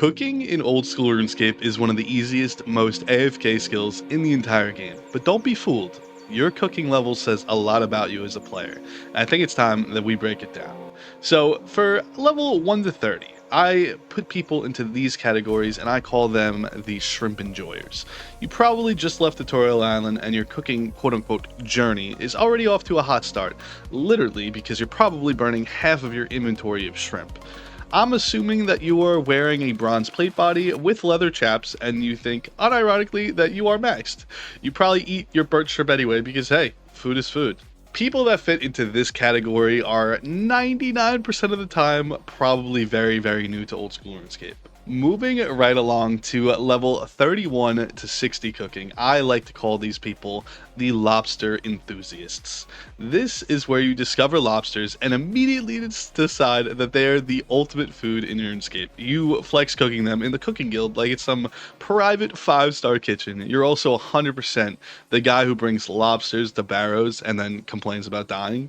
Cooking in Old School RuneScape is one of the easiest, most AFK skills in the entire game. But don't be fooled. Your cooking level says a lot about you as a player. And I think it's time that we break it down. So for level 1 to 30, I put people into these categories and I call them the shrimp enjoyers. You probably just left Tutorial Island and your cooking quote-unquote journey is already off to a hot start, literally because you're probably burning half of your inventory of shrimp. I'm assuming that you are wearing a bronze plate body with leather chaps and you think, unironically, that you are maxed. You probably eat your burnt shrimp anyway because, hey, food is food. People that fit into this category are 99% of the time probably very, very new to Old School RuneScape. Moving right along to level 31 to 60 cooking, I like to call these people the lobster enthusiasts. This is where you discover lobsters and immediately decide that they are the ultimate food in RuneScape. You flex cooking them in the cooking guild like it's some private 5-star kitchen. You're also 100% the guy who brings lobsters to Barrows and then complains about dying.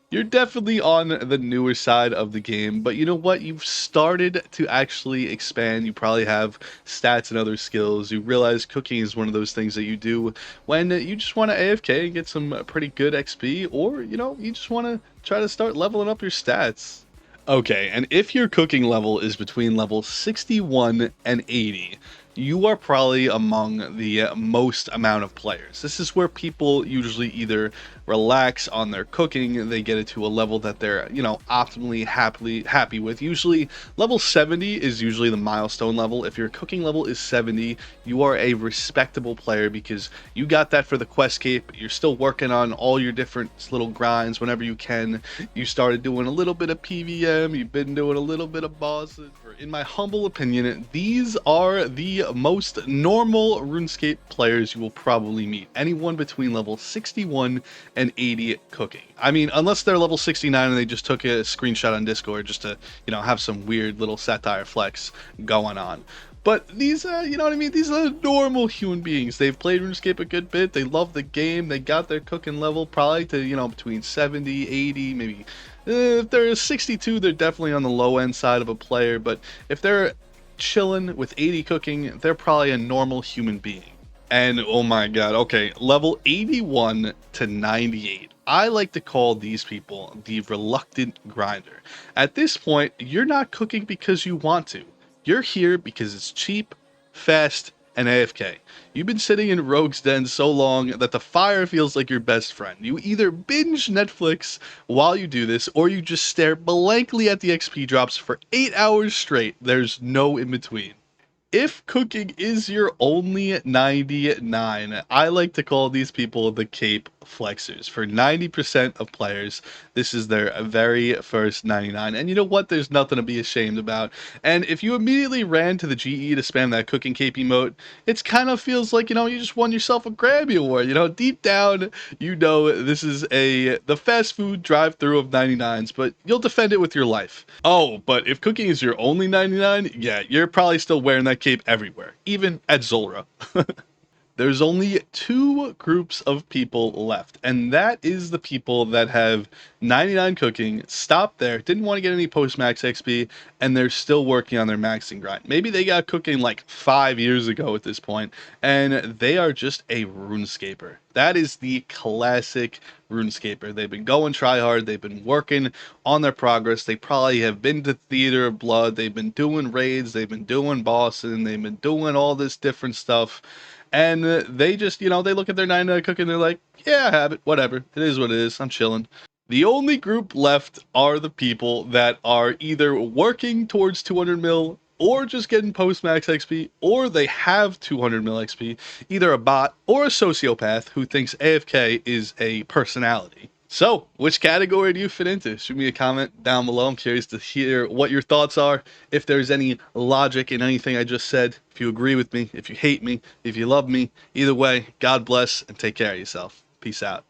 You're definitely on the newer side of the game, but you know what? You've started to actually expand. You probably have stats and other skills. You realize cooking is one of those things that you do when you just want to AFK and get some pretty good XP, or, you just want to try to start leveling up your stats. Okay, and if your cooking level is between level 61 and 80, you are probably among the most amount of players. This is where people usually either relax on their cooking, they get it to a level that they're, optimally happy with. Usually level 70 is usually the milestone level. If your cooking level is 70, you are a respectable player because you got that for the quest cape. You're still working on all your different little grinds whenever you can. You started doing a little bit of PVM, you've been doing a little bit of bosses. In my humble opinion, these are the most normal RuneScape players you will probably meet. Anyone between level 61 and 80 cooking. I mean, unless they're level 69 and they just took a screenshot on Discord just to, have some weird little satire flex going on. But these, you know what I mean? These are normal human beings. They've played RuneScape a good bit. They love the game. They got their cooking level probably to, between 70, 80, maybe. If they're 62, they're definitely on the low end side of a player. But if they're chilling with 80 cooking, they're probably a normal human being. And oh my god, okay, level 81 to 98. I like to call these people the reluctant grinder. At this point, you're not cooking because you want to. You're here because it's cheap, fast, and AFK. You've been sitting in Rogue's Den so long that the fire feels like your best friend. You either binge Netflix while you do this, or you just stare blankly at the XP drops for 8 hours straight. There's no in between. If cooking is your only 99, I like to call these people the Cape Flexers. For 90% of players, this is their very first 99. And you know what? There's nothing to be ashamed about. And if you immediately ran to the GE to spam that cooking cape emote, it kind of feels like, you just won yourself a Grammy Award. Deep down, this is the fast food drive-through of 99s, but you'll defend it with your life. Oh, but if cooking is your only 99, yeah, you're probably still wearing that cape everywhere, even at Zulrah. There's only 2 groups of people left, and that is the people that have 99 cooking, stopped there, didn't want to get any post-max XP, and they're still working on their maxing grind. Maybe they got cooking like 5 years ago at this point, and they are just a RuneScaper. That is the classic RuneScaper. They've been going try hard, they've been working on their progress, they probably have been to Theater of Blood, they've been doing raids, they've been doing bossing, they've been doing all this different stuff. And they just, they look at their 99 cooking and they're like, yeah, I have it, whatever. It is what it is. I'm chilling. The only group left are the people that are either working towards 200 mil or just getting post-max XP, or they have 200 mil XP, either a bot or a sociopath who thinks AFK is a personality. So, which category do you fit into? Shoot me a comment down below. I'm curious to hear what your thoughts are, if there's any logic in anything I just said, if you agree with me, if you hate me, if you love me. Either way, God bless and take care of yourself. Peace out.